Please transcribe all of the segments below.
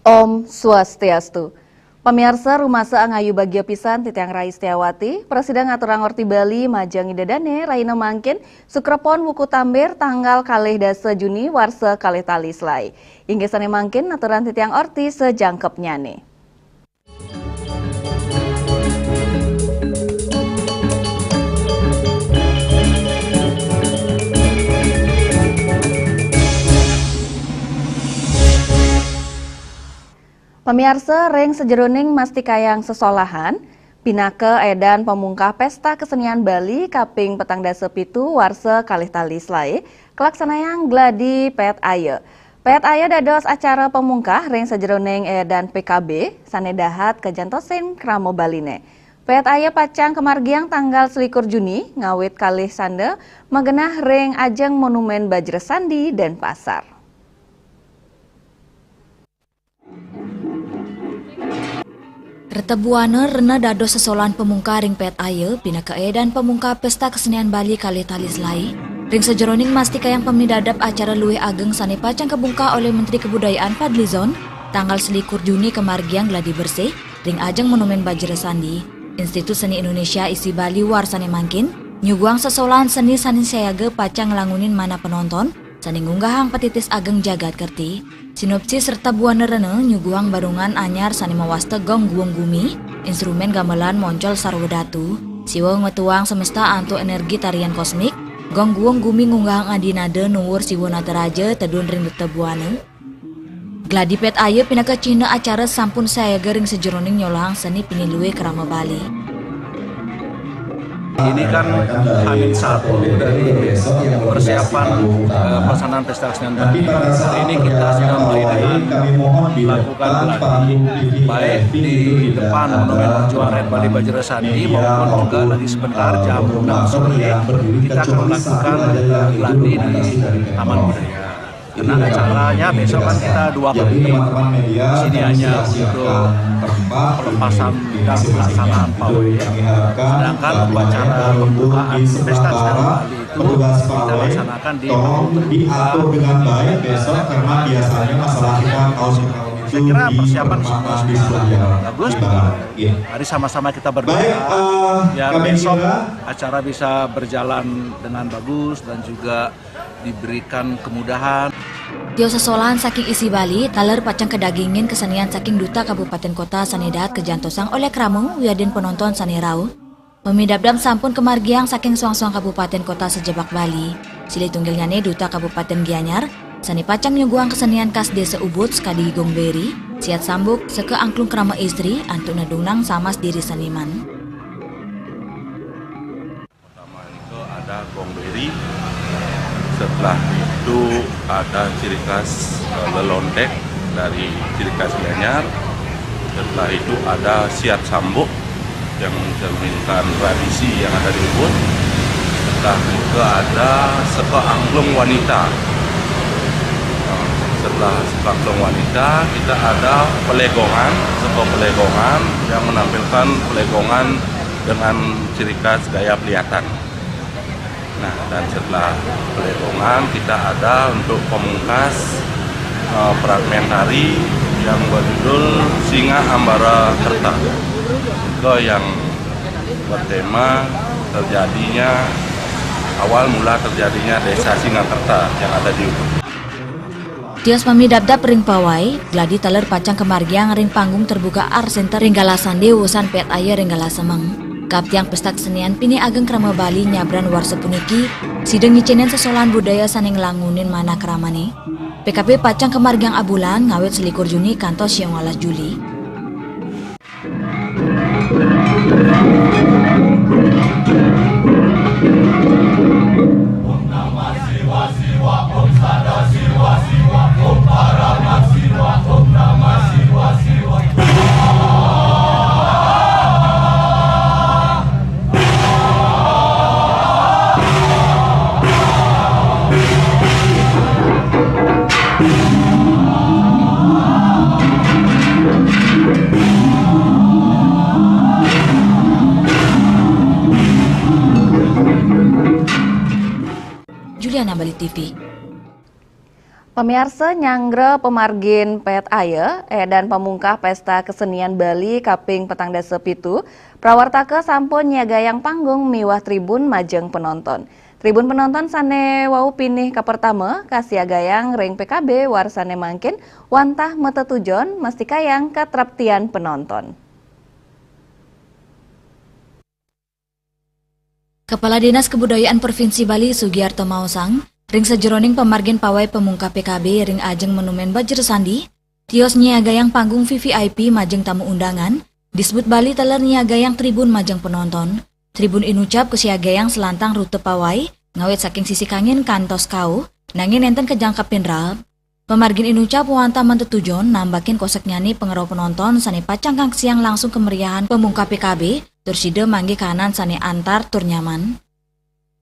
Om Swastiastu. Pemirsa Rumah Angayu Bagio Pisan Titiang Rai Setiawati, Presiden Ngaturang Orti Bali Majang Idadane Raina Mangkin, Sukrepon Wuku Tambir tanggal kalih dasa Juni warsa kalih tali selai. Inggesane mangkin aturan Titiang Orti sejangkep nyane. Pemirsa reng sejeroning mastikayang sesolahan, pinake edan pemungkah pesta kesenian Bali kaping petang dasa pitu warsa kalih tali selai, kelaksanayang gladi pet aya. Pet aya dados acara pemungkah reng sejeroning edan PKB, sanedahat kejantosin kramo Baline. Pet aya pacang kemargiang tanggal 21 Juni, ngawit kalih sande, magenah reng ajeng monumen Bajra Sandi dan Pasar. Retebuana rena dados sesolan pemungkah ring pet aya pina keedan pemungkah pesta kesenian Bali kali tali selai. Ring sejeroning mastikayang pemidadap acara luwih ageng sane pacang kebungkah oleh Menteri Kebudayaan Fadlizon tanggal 21 Juni kemargiang gladi bersih ring ajeng monumen Bajra Sandi. Institut Seni Indonesia isi Bali warsane mangkin nyuguang sesolan seni sani sayaga pacang ngelangunin mana penonton sani ngunggahang petitis ageng jagat kerti. Sinopsis serta buana rene nyuguang barungan anyar sani mawasta gong guong gumi, instrumen gamelan moncol sarwadatu, siwa ngetuang semesta antu energi tarian kosmik, gong guong gumi ngunggahang adinade nuwur siwa nataraja tedun ring tebuana. Gladi pet aya pinaka Cina acara sampun saya gering sejeroning nyolang seni pinilue kerama Bali. Ini kan H-1 dari persiapan pelaksanaan pesta kesenian Bali. Hari ini kita sedang mulai dengan melakukan gladi baik di depan Monumen Perjuangan Bali Bajra Sandi maupun juga nanti sebentar jam 6 sore kita akan melakukan gladi di Taman Budaya. Karena acaranya besok kan kita dua kali, di sini hanya untuk pelepasan dan pelaksanaan pawai. Sedangkan upacara pembukaan pesta kesenian Bali itu kita laksanakan di diatur dengan baik besok karena biasanya masalah kita saya kira persiapan sudah bagus. Mari sama-sama kita berdoa biar besok acara bisa berjalan dengan bagus dan juga diberikan kemudahan. Tio sesolan saking isi Bali, taler pacang kedagingin kesenian saking Duta Kabupaten Kota Sanedat kejantosang oleh Kramo wiadin penonton sanirau. Pemidabdam sampun kemargiang saking suang-suang Kabupaten Kota sejebak Bali. Sili tunggilnyane Duta Kabupaten Gianyar, sani pacang nyuguang kesenian khas Desa Ubud skadi Gongberi, siat sambuk seke angklung krama istri antuk nadungnang samas diri seniman. Pertama itu ada Gongberi, setelah itu ada ciri khas lelondek dari ciri khas Gianyar, setelah itu ada siat sambuk yang mencerminkan tradisi yang ada di Ubud, setelah itu ada seke angklung wanita. Setelah angklung wanita kita ada pelegongan, seke pelegongan yang menampilkan pelegongan dengan ciri khas gaya pelihatan. Nah, dan setelah pelegongan kita ada untuk pemungkas fragmen tari yang berjudul Singa Ambara Kerta. Itu yang bertema awal mula terjadinya desa Singakerta yang ada di Ubud. Tios pamidabdap ring pawai, gladi taler pacang kemargiang ring panggung terbuka art center ring Galasandi wusan pet aya ring Galasemeng. Kaptiang pesta kesenian pini ageng krama Bali nyabran warsa puniki, sideng nyicenen sesolan budaya saning langunin mana kramane. PKB pacang kemargiang abulan ngawet 21 Juni kantos yang 18 Juli. Juliana Bali TV. Pemirsa Nyangre pemargin pet aye dan pemungkah pesta kesenian Bali kaping petang dasa pitu prawartake sampun nyiagayang panggung miwah tribun majeng penonton. Tribun penonton sane wau pinih ka pertama kasiagayang ring PKB warsane mangkin wantah metetujon mesti kayang katraptian penonton. Kepala Dinas Kebudayaan Provinsi Bali Sugiarto Mausang ring sejeroning pemargin pawai pemungkap PKB ring ajeng monumen Bajir Sandi, tios nyiagayang panggung VVIP majeng tamu undangan, disebut Bali teler nyiagayang tribun majeng penonton. Tribun inucap kesiagayang selantang rute pawai, ngawet saking sisi kangin kantos kau, nangin enten kejangkap pinral. Pemargin inucap wanta mentetujon nambakin kosek nyani pengerau penonton sane pacang kang siang langsung kemeriahan pemungkap PKB, turside manggi kanan sane antar tur nyaman.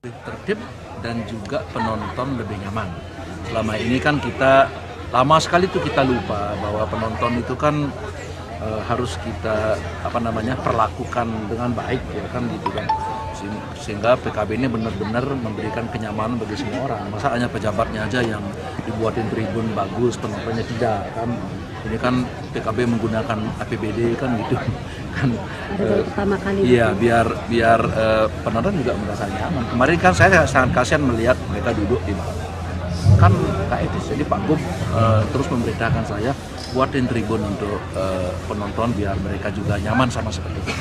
Tertib dan juga penonton lebih nyaman. Selama ini kan kita lama sekali tuh kita lupa bahwa penonton itu kan harus kita perlakukan dengan baik ya kan gitu kan. Sehingga PKB ini benar-benar memberikan kenyamanan bagi semua orang. Masa hanya pejabatnya aja yang dibuatin tribun bagus, penontonnya tidak kan. Ini kan PKB menggunakan APBD kan gitu kan. Pertama kali. Iya, biar penonton juga merasa nyaman. Kemarin kan saya sangat kasihan melihat mereka duduk di bawah. Kan Kak Etis, jadi Pak Gub terus memberitakan saya buatin tribun untuk penonton biar mereka juga nyaman sama seperti itu.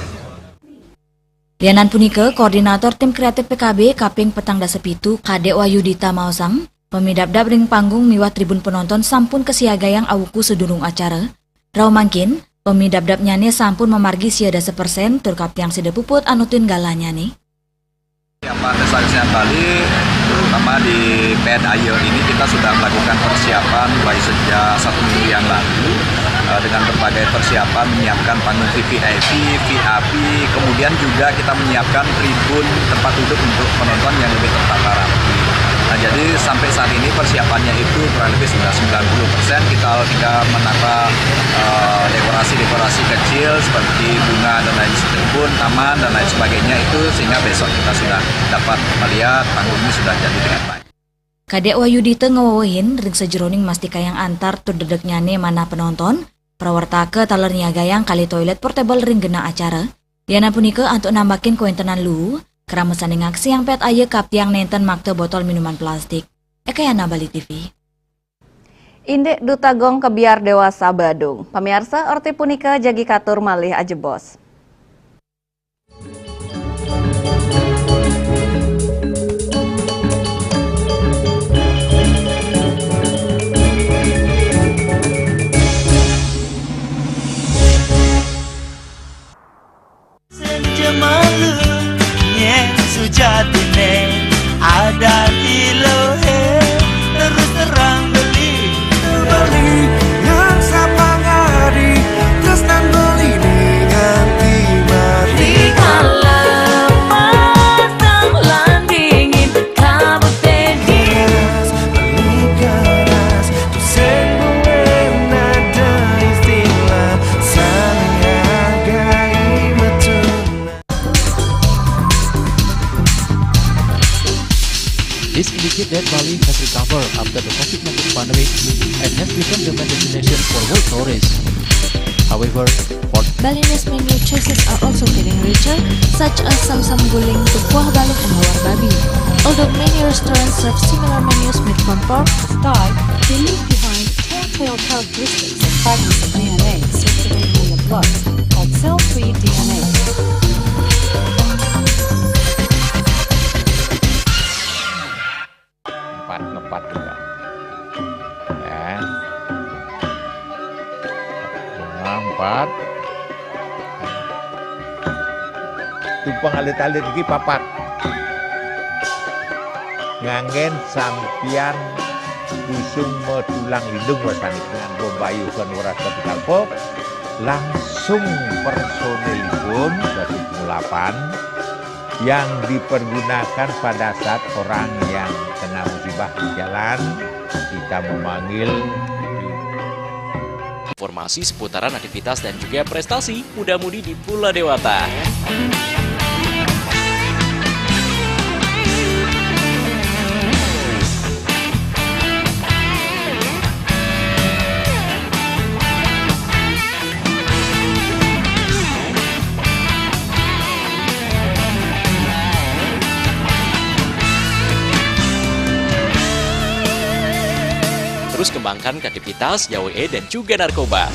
Lianan punike koordinator tim kreatif PKB kaping petang dasa pitu Kade Wayudita Mausang pemidabdab ring panggung miwah tribun penonton sampun kesiagayang awuku sedurung acara. Rau mangkin pemidabdab nyane sampun memargi siada 1% tur kaptiang sida puput anutin galanya nih. Persiapan Pesta Kesenian Bali, terutama di PED Aye ini kita sudah melakukan persiapan mulai sejak 1 minggu yang lalu dengan berbagai persiapan menyiapkan panggung VVIP, VIP, kemudian juga kita menyiapkan tribun tempat duduk untuk penonton yang lebih tertata rapi. Nah, jadi sampai saat ini persiapannya itu kurang lebih sudah 90%. Kita tinggal menata dekorasi-dekorasi kecil seperti bunga dan lain tribun, taman dan lain sebagainya itu sehingga besok kita sudah dapat melihat panggung ini sudah jadi dengan baik. Kadek Wayudita ngewawahin ring sejeroning mastika yang antar tur dedek nyane mana penonton, prawartake taler niagayang kali toilet portable ring gena acara. Liana punike antuk nambakin koentenan lu, keramesan ngaksi yang pet aye kaptiang nenten makte botol minuman plastik. Ekayana Bali TV. Indek Duta Gong Kebiar Dewasa Badung. Pemirsa orti punika jagi katur malih ajebos. Sejatine ada di lohe terus terang beli yang sapa ngari terus nang beli nganti mati kalau matang landingin kabut tenis menikeras tu sembuh nada istilah sanyagai metuna. This indicates that Bali has recovered after the COVID-19 pandemic and has become the main destination for world tourists. However, Balinese menu choices are also getting richer, such as Samsam Guling to Kuah Baluk and Hawar Babi. Although many restaurants serve similar menus made from pork, Start, they leave behind telltale characteristics of fragments of DNA circulating in the blood called cell-free DNA. Ngepat juga ya, empat tumpang alit-alit lagi papat ngangen sampian busung metulang lindung wasani dengan bombayu kan warasa dikalpop langsung personilipun 28 yang dipergunakan pada saat orang yang kena musibah di jalan kita memanggil. Informasi seputaran aktivitas dan juga prestasi muda-mudi di Pulau Dewata. terus kembangkan kreativitas, JWE, dan juga narkoba.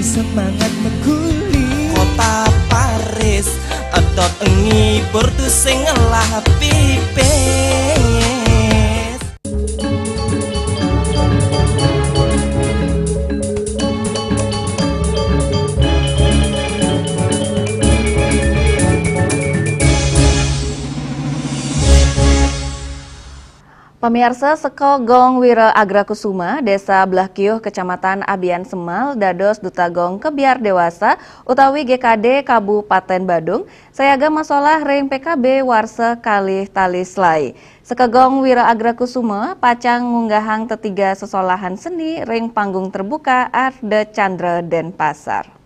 Semangat mengkuli kota Paris atot ngibur tu sing ngelah pipes. Pemirsa, Seko Gong Wira Agrakusuma, Desa Blahkiuh, Kecamatan Abian Semal, dados Duta Gong Kebiar Dewasa, utawi GKD Kabupaten Badung, sayaga masalah ring PKB Warsa Kalih Talislai. Seko Gong Wira Agrakusuma, pacang ngunggahang tetiga sesolahan seni ring panggung terbuka Art de Chandra Denpasar.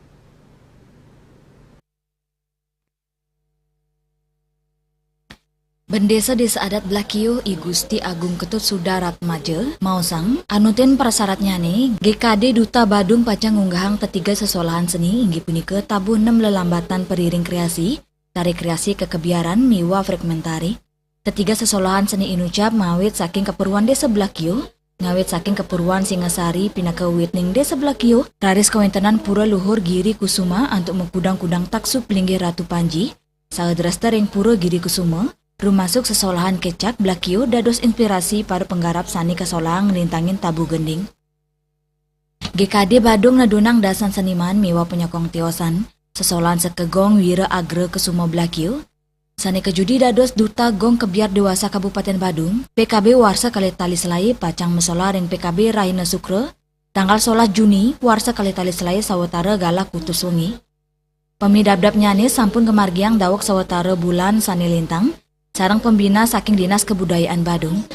Bendesa Desa Adat Blahkiuh I Gusti Agung Ketut Sudarat Maje, Mausang, anutin prasyaratnya nih, GKD Duta Badung pacang ngunggahang tetiga sesolahan seni inggih punika tabuh 6 lelambatan periring kreasi, tarik kreasi kekebiaran miwa fragmentari. Tetiga sesolahan seni inucap mawit saking keperluan Desa Blahkiuh, ngawit saking keperluan Singasari pinaka witning Desa Blahkiuh, raris kawintenan Pura Luhur Giri Kusuma untuk mengkudang-kudang taksup linggih Ratu Panji, saedrasta ring Pura Giri Kusuma, rumasuk sesolahan kecak Blahkiuh dados inspirasi para penggarap sani kesolang ngelintangin tabu gending. GKD Badung nadunang dasan seniman miwa penyokong tiosan, sesolahan sekegong Wira Agra Kusuma Blahkiuh, sani kejudi dados Duta Gong Kebiar Dewasa Kabupaten Badung, PKB Warsa Kalih Talislai pacang mesola ring PKB Raina Sukre, tanggal 11 Juni Warsa Kalih Talislai sawetara galak kutus wengi. Pemidabdab nyane sampun kemargiang dawok sawetara bulan sani lintang, sarang pembina saking Dinas Kebudayaan Badung.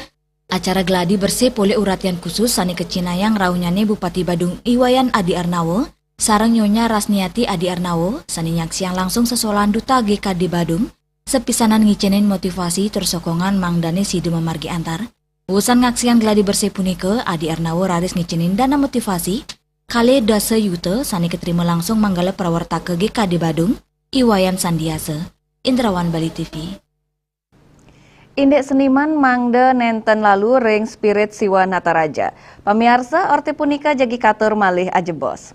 Acara gladi bersih oleh uratian khusus sani kecinayang raunyane Bupati Badung Iwayan Adi Arnawo, sarang Nyonya Rasniati Adi Arnawo, sani nyaksiang langsung sesolahan Duta GKD Badung, sepisanan ngicenin motivasi tersokongan mangdane side memargi antar. Usan ngaksiang gladi bersih punika, Adi Arnawo raris ngicenin dana motivasi, kali dasa yuta sani keterima langsung manggala prawarta ke GKD Badung, Iwayan Sandiasa. Indrawan Bali TV. Indek seniman mangde nenten lalu ring spirit Siwa Nataraja. Pamirsa, orti punika jagi katur malih ajebos.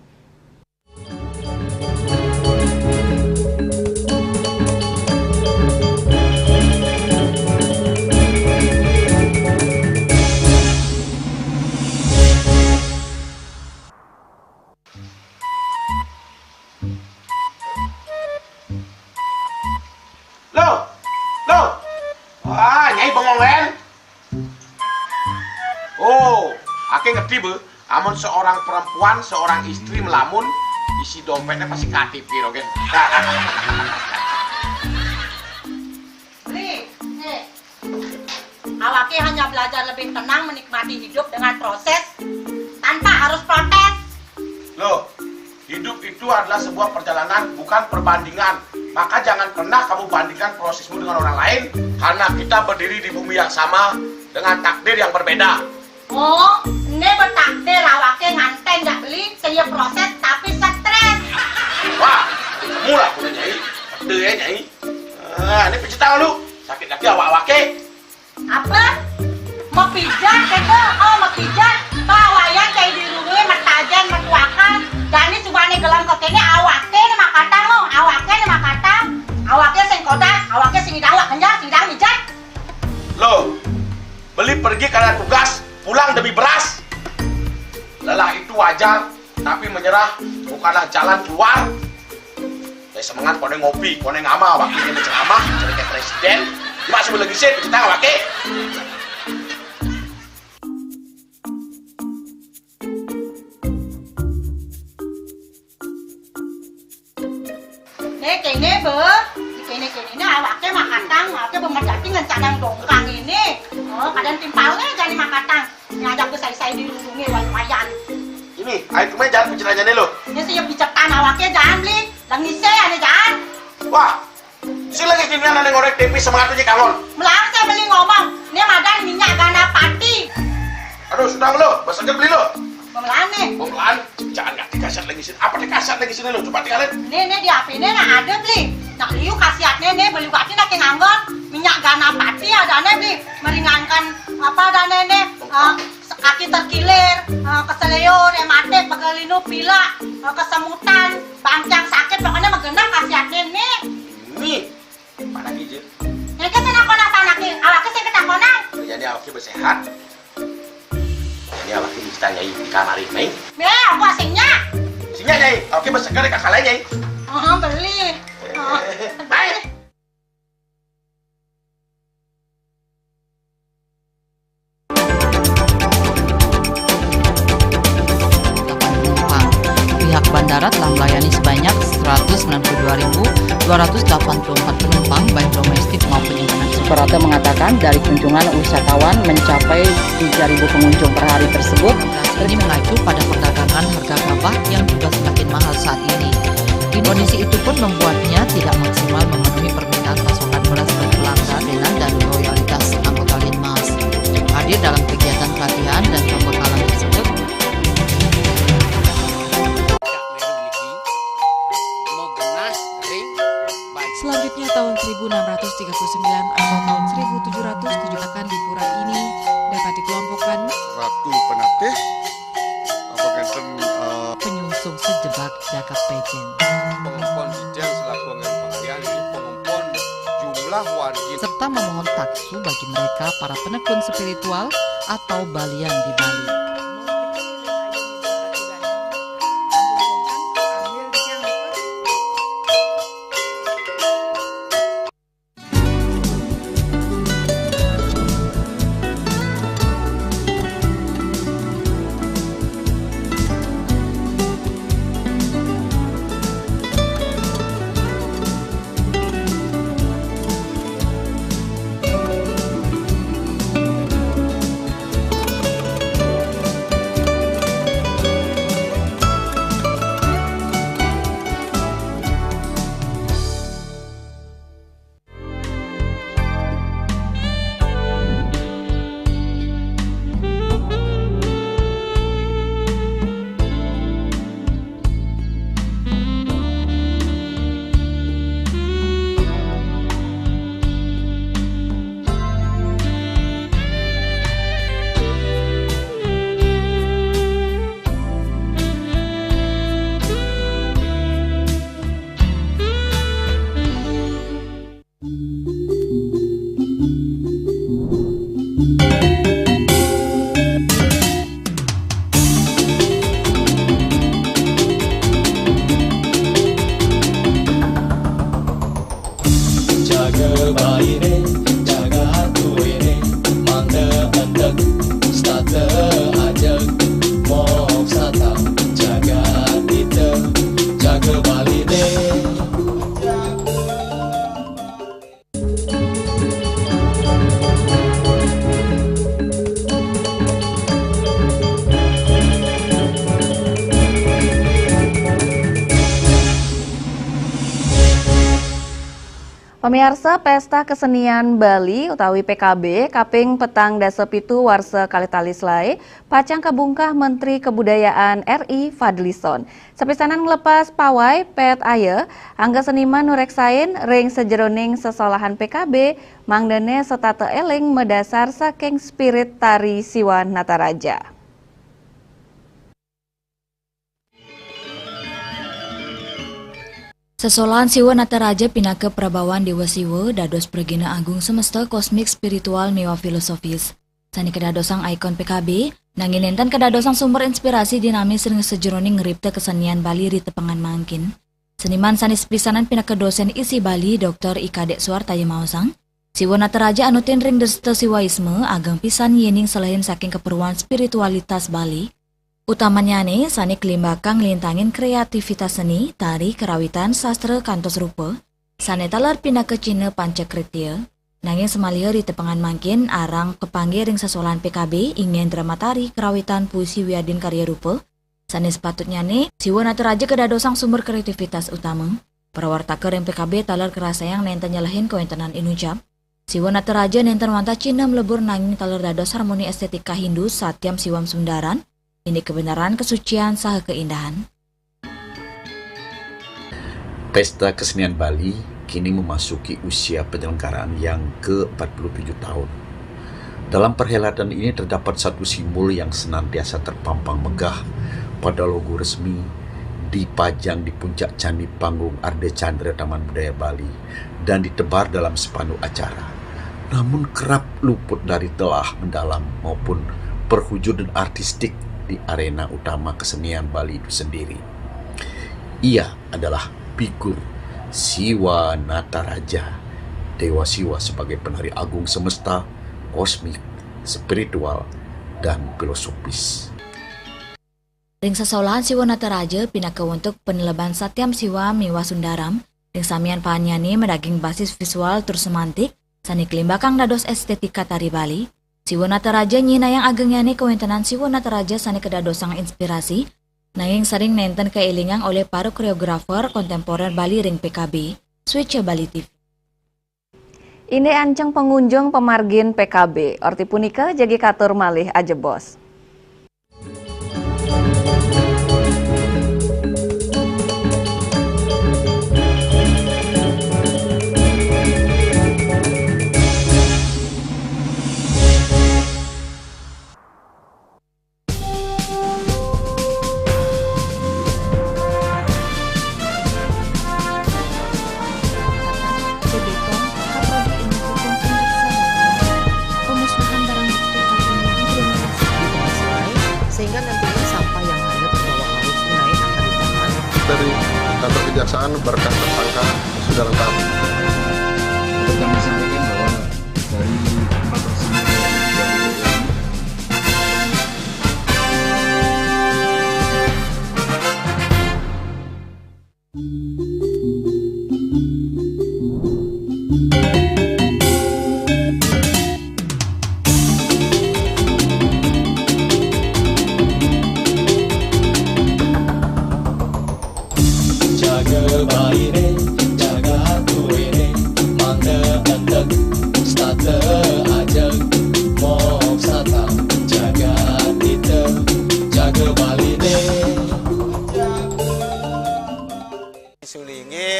Nyai bengongen. Oh, ake ngerti be. Amun seorang perempuan, seorang istri melamun, isi dompetnya pasti KTP, rogen. Nih, awake hanya belajar lebih tenang menikmati hidup dengan proses tanpa harus protes. Loh, hidup itu adalah sebuah perjalanan, bukan perbandingan. Maka jangan pernah kamu bandingkan prosesmu dengan orang lain, karena kita berdiri di bumi yang sama dengan takdir yang berbeda. Oh, ini bertakdir awake nganten gak beli, saya proses tapi stres. Wah, mulai udah Nyai, pede ya Nyai. Ini pijit tangan lu, sakit lagi awak-awake. Apa? Mau pijat keko? Oh, mau pijat. Pawayan kayak di rumah metajan metuakan. Jadi subane gelam kokene awake nih makata lo, awake nih makata. Awake sing kodak, awake sing idawak kenjang, sing idawak mijat. Loh, beli pergi karena tugas, pulang demi beras. Lelah itu wajar, tapi menyerah bukanlah jalan keluar. semangat kone ngopi, kone ngama, wakilnya menceramah, jadi kayak presiden. Cuma sebelum lagi sih, kita nggak pakai. Nih kene be, kene ini awaknya makatang, awaknya bermedati dengan cadang dongkang ini. Oh, kadang timpalnya jadi makatang, ngajak ke saya dilindungi wayan. Ini, ayo kemana jangan bicaranya nih lo. Ini siap bicetan awaknya jangan beli, langise ane jangan. Wah, si lagi kini ane ngorek TV semangatnya kangon. Melang saya beli ngomong, ini madan minyak gana pati. Aduh, sudah lo, besoknya beli lo. Pemelan nih. Pemelan, jangan nggak dikasih lagi sini. Apa dikasih lagi sini lo? Coba tinggalin. Nih di HP ini nah ada beli. Nak liu khasiatnya nih beli waktu nak nganggon minyak gana pati ada nih beli meringankan apa ada nih kaki terkilir, keseliur, ematik, pegelinu, pila, kesemutan, bancang sakit pokoknya menggenang khasiatnya nih. Nih, mana gijil? Ini kan saya nak tanaki, awaknya saya kena konang. Jadi awaknya bersehat. Ini awaknya bisa nyai di kamar ini. Aku asingnya. Asingnya nyai, awaknya bersegar di kakak lain nyai. Beli. Baik. Pihak bandara telah melayani sebanyak 192.284 penumpang baik domestik maupun internasional. Suprapto mengatakan dari kunjungan wisatawan mencapai 3.000 pengunjung per hari tersebut. Ini mengacu pada perdagangan harga gabah yang juga semakin mahal saat ini. Kondisi itu pun membuatnya tidak maksimal memenuhi permintaan pasokan beras bagi langganan dan loyalitas anggota Linmas. Hadir dalam kegiatan pelatihan dan pembekalan tersebut. Selanjutnya tahun 1639 atau tahun 1707 akan di pura ini dapat dikelompokkan Ratu Penatih penyungsung sejebak Jaka Pejen. Pengumpul Dijen selaku anggaran pengalian ini pengumpul jumlah warga serta memohon taksu bagi mereka para penekun spiritual atau balian di Bali. Pemirsa, Pesta Kesenian Bali utawi PKB kaping petang dasa pitu warsa kalitalis lae pacang kabungkah Menteri Kebudayaan RI Fadlison. Sepisanan ngelepas pawai pet aye angga seniman nureksain ring sejeroning sesolahan PKB mangdene setata eling medasar saking spirit tari Siwan Nataraja. Sesolahan Siwa Nataraja pinaka Prabawan Dewa Siwa dados pregina agung semesta kosmik spiritual miwa filosofis. Sani kedadosang ikon PKB, nangin enten kedadosang sumber inspirasi dinamis ring sejeroning ngeripta kesenian Bali ri tepangan mangkin. Seniman sanis pisanan pinaka dosen isi Bali Dr. Ika Dek Suartaya Mausang, siwa nataraja anutin ring desta siwaisme ageng pisan yening selain saking keperluan spiritualitas Bali. Utamanya nih sani kelimbakang lintangin kreativitas seni, tari, kerawitan, sastra, kantos rupa, sani talar pinaka Cina Pancakritya, nanging semaliha di tepengan mangkin arang kepanggih ring sesolan PKB ingin drama tari, kerawitan, puisi, wiadin, karya rupa. Sani sepatutnya nih, siwa nataraja kedadosang sumber kreativitas utama. Prawartaka ring PKB talar kerasayang nenten nyalahin kewentanan inucap. Siwa nataraja nenten wanta Cina melebur nanging talar dados harmoni estetika Hindu satyam siwam sundaran. Ini kebenaran, kesucian, saha keindahan. Pesta Kesenian Bali kini memasuki usia penyelenggaraan yang ke-47 tahun. Dalam perhelatan ini terdapat satu simbol yang senantiasa terpampang megah pada logo resmi dipajang di puncak candi panggung Arde Chandra Taman Budaya Bali dan ditebar dalam spanduk acara. Namun kerap luput dari telah mendalam maupun perwujudan artistik di arena utama kesenian Bali itu sendiri. Ia adalah figur Siwa Nataraja, Dewa Siwa sebagai penari agung semesta, kosmik, spiritual, dan filosofis. Ring sesolahan Siwa Nataraja pinaka untuk peneleban satyam siwa miwa sundaram, ring samian pahanyani medaging basis visual tur semantik, sani kelimbakang dados estetika tari Bali. Siwa Nataraja nyina yang agengnya nih kewentanan Siwa Nataraja sani kedadosang inspirasi, nanging sering nenten keilingang oleh para koreografer kontemporer Bali ring PKB, Switch Bali TV. Ini anceng pengunjung pemargin PKB, orti punika jagi katur malih ajebos. Sehingga nantinya sampah yang hanyut di bawah arus sungai akan ditahan. Dari kantor kejaksaan berkas tersangka sudah lengkap. Kami sampaikan bahwa dari tempat tersebut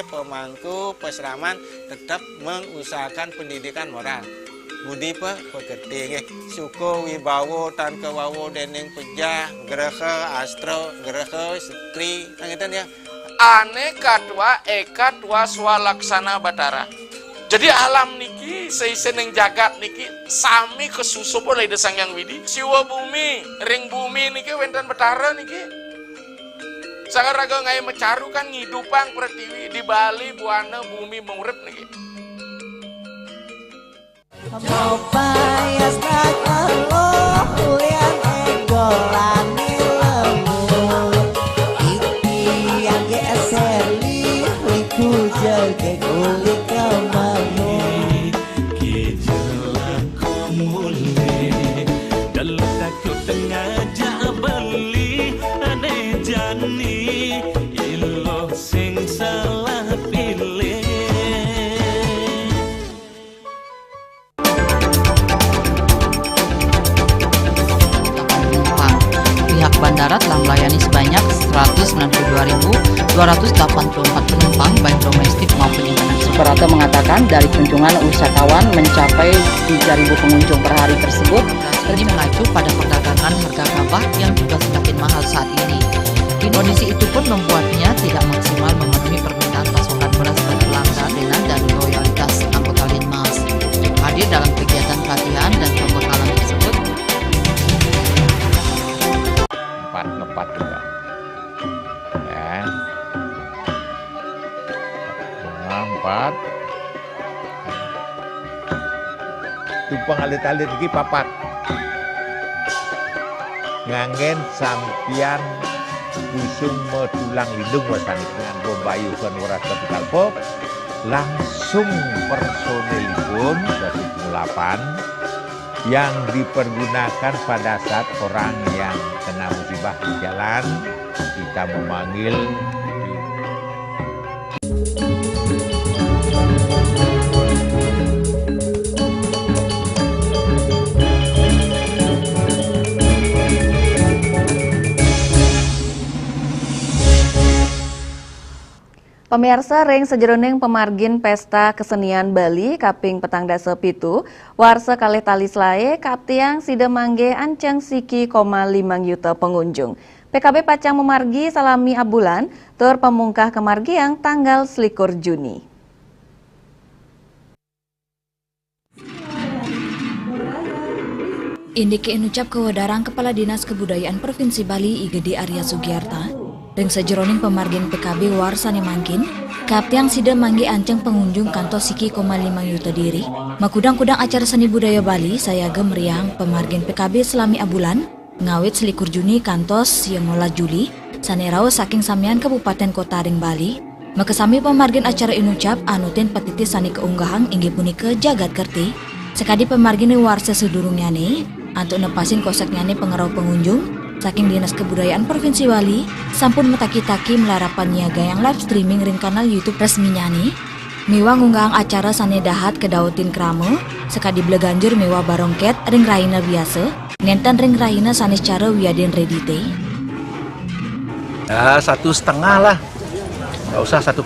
pemangku peseraman tetap mengusahakan pendidikan moral. Budi pekerti suku wibawo tan kewawo dening pejah gereha astro gereha setri ngeten ya. Aneka dua eka dua swalaksana batara. Jadi alam niki seiseneng jagat niki sami kesusup oleh desang yang widi. Siwa bumi, ring bumi niki wenten batara niki. Sagaraga ngai mecaru kan ngidupang pertiwi di Bali buana bumi mengurip niki. Bandara telah melayani sebanyak 192.284 penumpang baik domestik maupun internasional. Suprapto mengatakan dari kunjungan wisatawan mencapai 3.000 pengunjung per hari tersebut. Ini mengacu pada perdagangan harga gabah yang juga semakin mahal saat ini. Kondisi itu pun membuatnya tidak maksimal memenuhi permintaan pasokan beras berkelangka dengan dan loyalitas anggota Linmas. Hadir dalam kegiatan pelatihan dan pembekalan tersebut. Ngepat juga ya. 4 tumpang alit-alit lagi papat ngangen sampian busung metulang lindung wasani dengan bombayu kan waras kapital pop langsung personelipun 108 yang dipergunakan pada saat orang yang kena musibah di jalan kita memanggil Pemirsa ring sejeroning pemargin pesta kesenian Bali kaping petang dasa pitu warsa kalih talis lae kaptiang sida mangge ancang siki 5 yuta pengunjung. PKB pacang memargi salami abulan tur pemungkah kemargiang tanggal 21 Juni. Indike inucap kewadarang Kepala Dinas Kebudayaan Provinsi Bali Igede Arya Sugiarta, ring sejeroning pemargin PKB warsane mangkin, kaptiang sida mangge anceng pengunjung kantos siki 5 yuta diri, makudang-kudang acara seni budaya Bali saya gemeriang pemargin PKB selami abulan, ngawit 21 Juni kantos yang 12 Juli, sanerau saking samian Kabupaten Kota ring Bali, makesami pemargin acara inucap anutin petiti sani keunggahang inggih punika jagat kerti, sekadi pemargin warsa sedurungyane, untuk nepasin koseknyane pengerau pengunjung, saking Dinas Kebudayaan Provinsi Bali, sampun metaki-taki melarapan niaga yang live streaming ring kanal YouTube resminya nih. Miwa ngunggang acara sane dahat kedautin krame, sekadi bleganjur miwa barongket ring raina biasa, ngenten ring raina sane cara wiadin redite. Ya 1,5 lah, nggak usah 1,6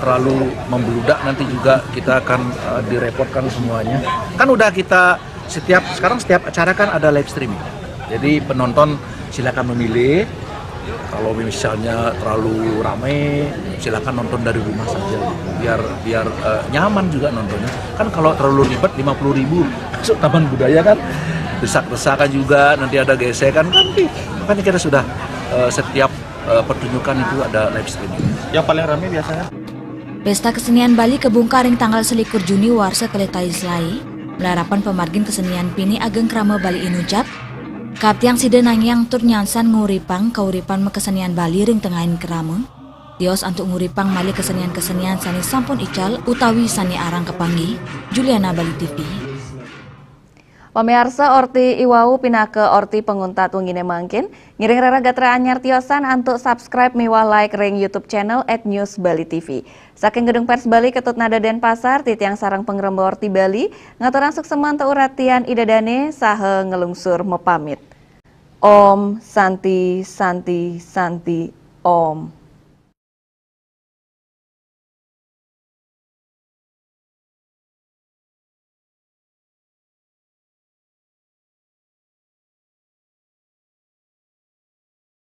terlalu membludak, nanti juga kita akan direpotkan semuanya. Kan udah kita sekarang setiap acara kan ada live streaming, jadi penonton silakan memilih. Kalau misalnya terlalu ramai, silakan nonton dari rumah saja, biar nyaman juga nontonnya. Kan kalau terlalu ribet 50.000 masuk Taman Budaya kan, desak-desakan juga, nanti ada gesekan kan. Makanya kita sudah setiap pertunjukan itu ada live streaming. Yang paling ramai biasanya Pesta Kesenian Bali kebungkar ring tanggal 21 Juni warsa keletalis lai, melarapan pemargin kesenian Pini Ageng Krama Bali inucap, kaptiang sida nangyang tur nyansan nguripang kauripan kesenian Bali ring tengahin kerama. Dios antuk nguripang mali kesenian-kesenian sani sampun ical utawi sani arang kepanggi. Juliana, Bali TV. Pemirsa orti iwau pinake orti penguntat wengine mangkin, ngiring rara gatra anyar tiosan antuk subscribe miwa like ring YouTube channel @newsbali.tv. Saking Gedung Pers Bali Ketut Nada Denpasar, titiang sarang pengrembo orti Bali, ngaturan sukseman teu uratian idadane sahe ngelungsur mepamit. Om Santi Santi Santi Om.